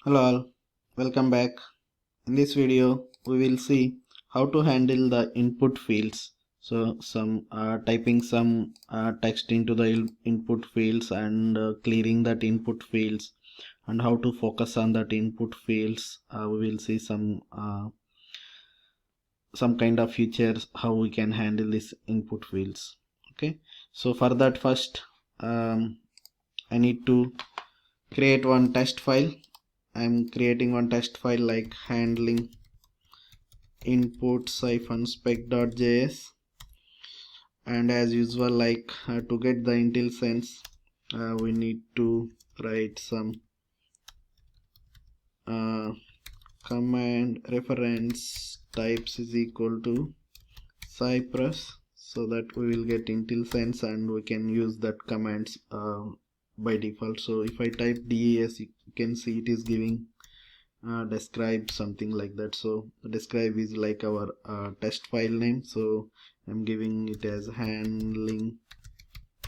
Hello all, welcome back. In this video we will see how to handle the input fields. So typing some text into the input fields and clearing that input fields, and how to focus on that input fields. We will see some kind of features how we can handle this input fields. Okay, so for that first I need to create one test file. I'm creating one test file like handling inputs-spec.js, and as usual, like to get the intel sense, we need to write some command reference types is equal to cypress, so that we will get intel sense and we can use that commands by default. So if I type des, you can see it is giving describe something like that. So describe is like our test file name, so I'm giving it as handling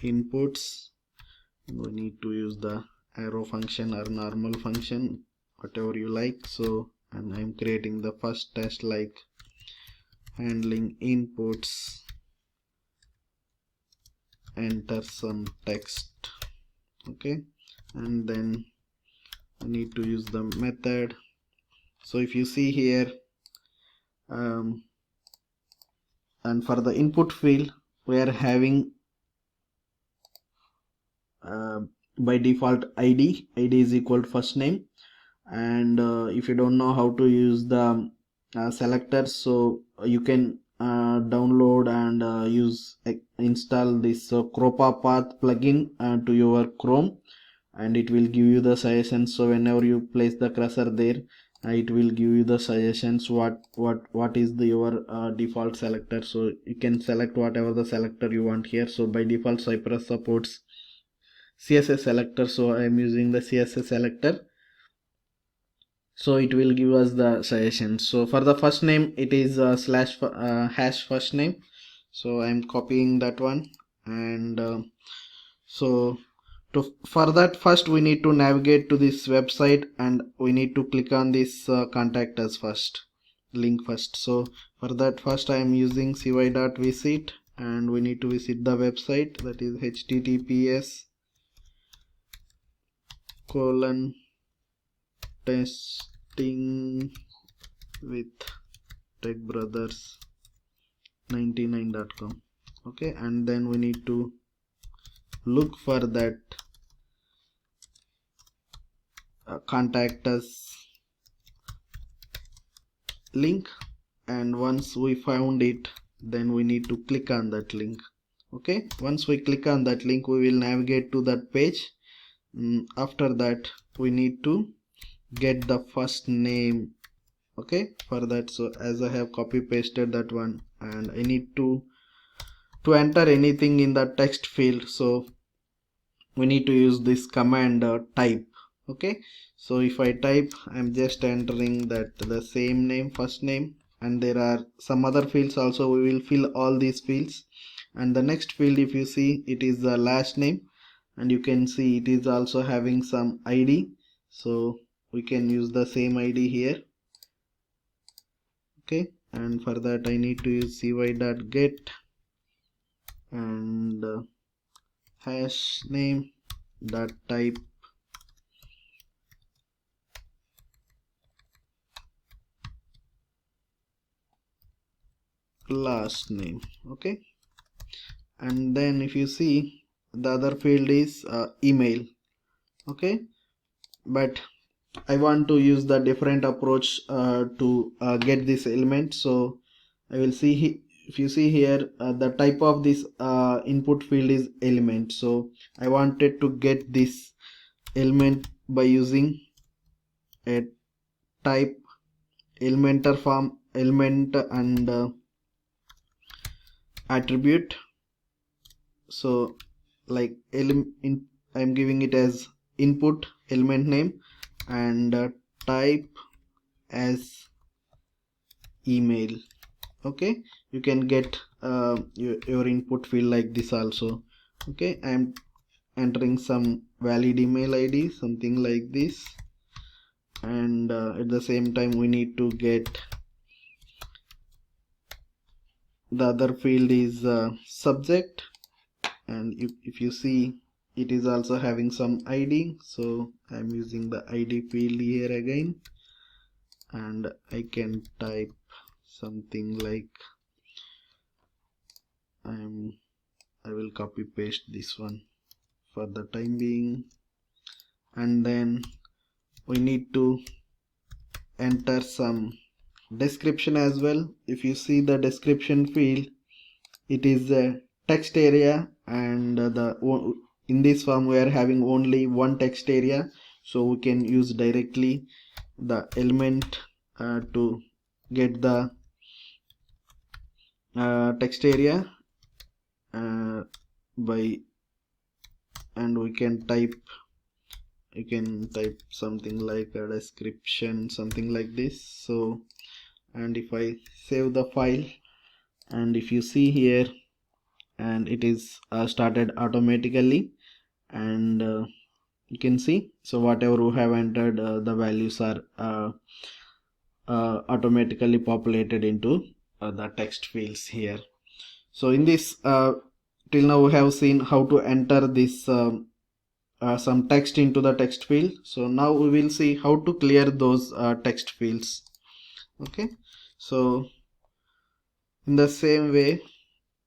inputs. We need to use the arrow function or normal function, whatever you like. So, and I'm creating the first test like handling inputs, enter some text. Okay, and then I need to use the method. So if you see here, and for the input field we are having by default id is equal to first name, and if you don't know how to use the selectors, so you can download and install this Cropa Path plugin to your Chrome, and it will give you the suggestions. So whenever you place the cursor there, it will give you the suggestions what is your default selector. So you can select whatever the selector you want here. So by default Cypress supports CSS selector, so I am using the CSS selector. So it will give us the suggestions. So for the first name it is hash first name, so I am copying that one. And for that, first we need to navigate to this website and we need to click on this contact us first link first. So for that, first I am using cy.visit, and we need to visit the website, that is https://testing with techbrothers99.com. okay, and then we need to look for that contact us link, and once we found it, then we need to click on that link. Okay, once we click on that link, we will navigate to that page. After that, we need to get the first name. Okay, for that, so as I have copy pasted that one, and I need to enter anything in the text field, so we need to use this command type. Okay, so if I type, I'm just entering that the same name, first name, and there are some other fields also. We will fill all these fields, and the next field, if you see, it is the last name, and you can see it is also having some ID, so we can use the same ID here. Okay, and for that I need to use cy.get and hash name dot type last name. Okay, and then if you see, the other field is email. Okay, but I want to use the different approach to get this element. So I will see if you see here, the type of this input field is element, so I wanted to get this element by using a type elementor form element and attribute. So like I'm giving it as input element name and type as email. Okay, you can get your input field like this also. Okay, I'm entering some valid email ID, something like this, and at the same time we need to get the other field is subject, and if you see it is also having some ID, so I'm using the ID field here again, and I can type something like I will copy paste this one for the time being, and then we need to enter some description as well. If you see the description field, it is a text area, and in this form we are having only one text area, so we can use directly the element to get the text area by, and we can type, you can type something like a description, something like this. So, and if I save the file, and if you see here, and it is started automatically, and you can see, so whatever we have entered, the values are automatically populated into the text fields here. So in this till now we have seen how to enter this some text into the text field. So now we will see how to clear those text fields. Okay, so in the same way,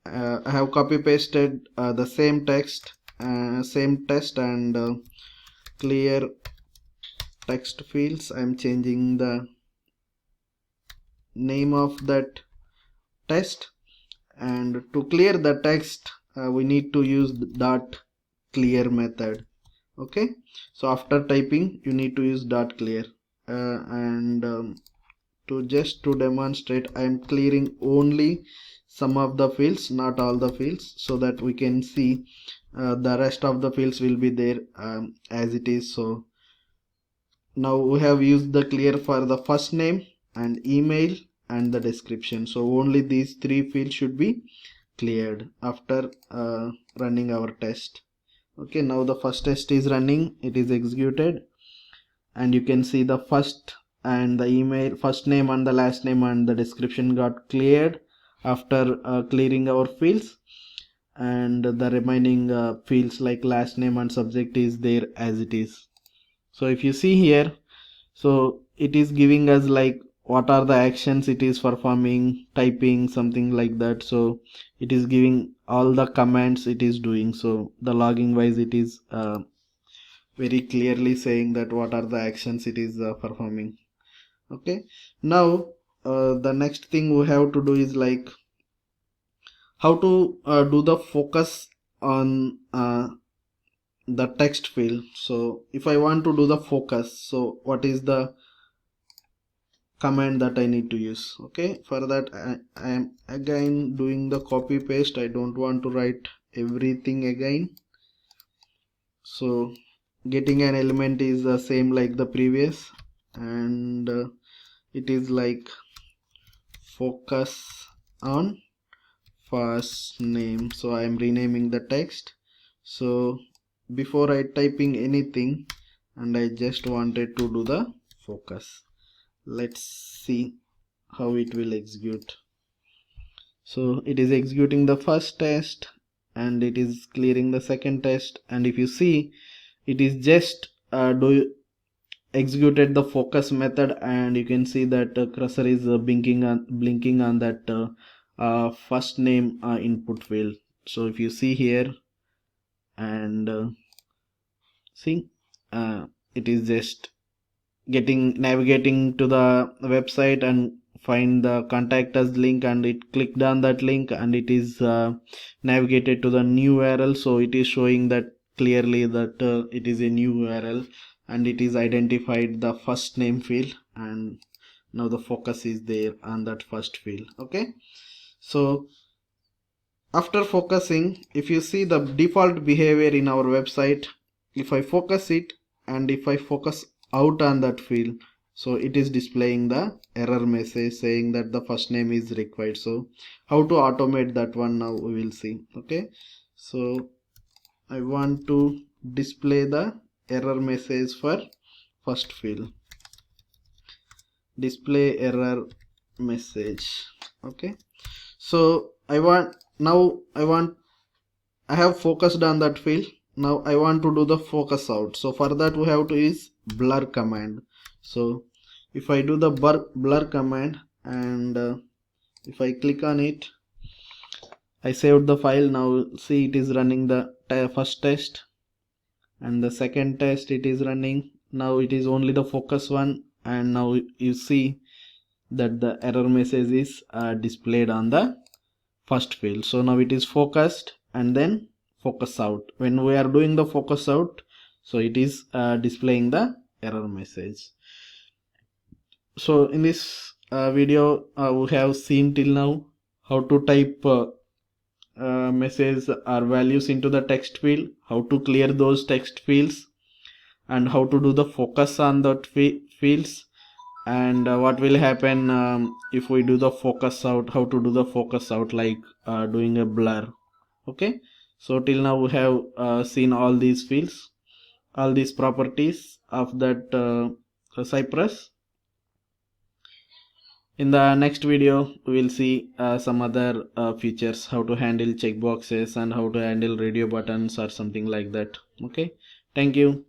I have copy pasted the same text, and clear text fields. I'm changing the name of that text, and to clear the text we need to use dot clear method. Okay, so after typing you need to use dot clear, and to demonstrate, I am clearing only some of the fields, not all the fields, so that we can see the rest of the fields will be there as it is. So now we have used the clear for the first name and email and the description, so only these three fields should be cleared after running our test. Okay, now the first test is running, it is executed, and you can see the first and the email, first name and the last name and the description got cleared after clearing our fields, and the remaining fields like last name and subject is there as it is. So if you see here, so it is giving us like what are the actions it is performing, typing, something like that. So it is giving all the commands it is doing. So the logging wise it is very clearly saying that what are the actions it is performing. Okay, now the next thing we have to do is like how to do the focus on the text field. So if I want to do the focus, so what is the command that I need to use? Okay, for that I am again doing the copy paste. I don't want to write everything again. So getting an element is the same like the previous, and it is like focus on first name. So I am renaming the text. So before I typing anything, and I just wanted to do the focus. Let's see how it will execute. So it is executing the first test, and it is clearing the second test, and if you see, it is just executed the focus method, and you can see that cursor is blinking on that first name input field. So if you see here, and see it is just navigating to the website and find the contact us link, and it clicked on that link, and it is navigated to the new URL. So it is showing that clearly that it is a new URL, and it is identified the first name field, and now the focus is there on that first field. Okay, so after focusing, if you see the default behavior in our website, if I focus it and if I focus out on that field, so it is displaying the error message saying that the first name is required. So how to automate that one, now we will see. Okay, so I want to display the error message for first field. display error message. Okay, so I have focused on that field. Now I want to do the focus out. So for that we have to use blur command. So if I do the blur command and if I click on it, I saved the file. Now see, it is running the first test and the second test it is running. Now it is only the focus one, and now you see that the error message is displayed on the first field. So now it is focused and then focus out. When we are doing the focus out, so it is displaying the error message. So in this video we have seen till now how to type message or values into the text field, how to clear those text fields, and how to do the focus on that fields, and what will happen if we do the focus out, how to do the focus out like doing a blur. Okay, so till now we have seen all these fields, all these properties of that Cypress. In the next video we will see some other features, how to handle checkboxes and how to handle radio buttons or something like that. Okay, thank you.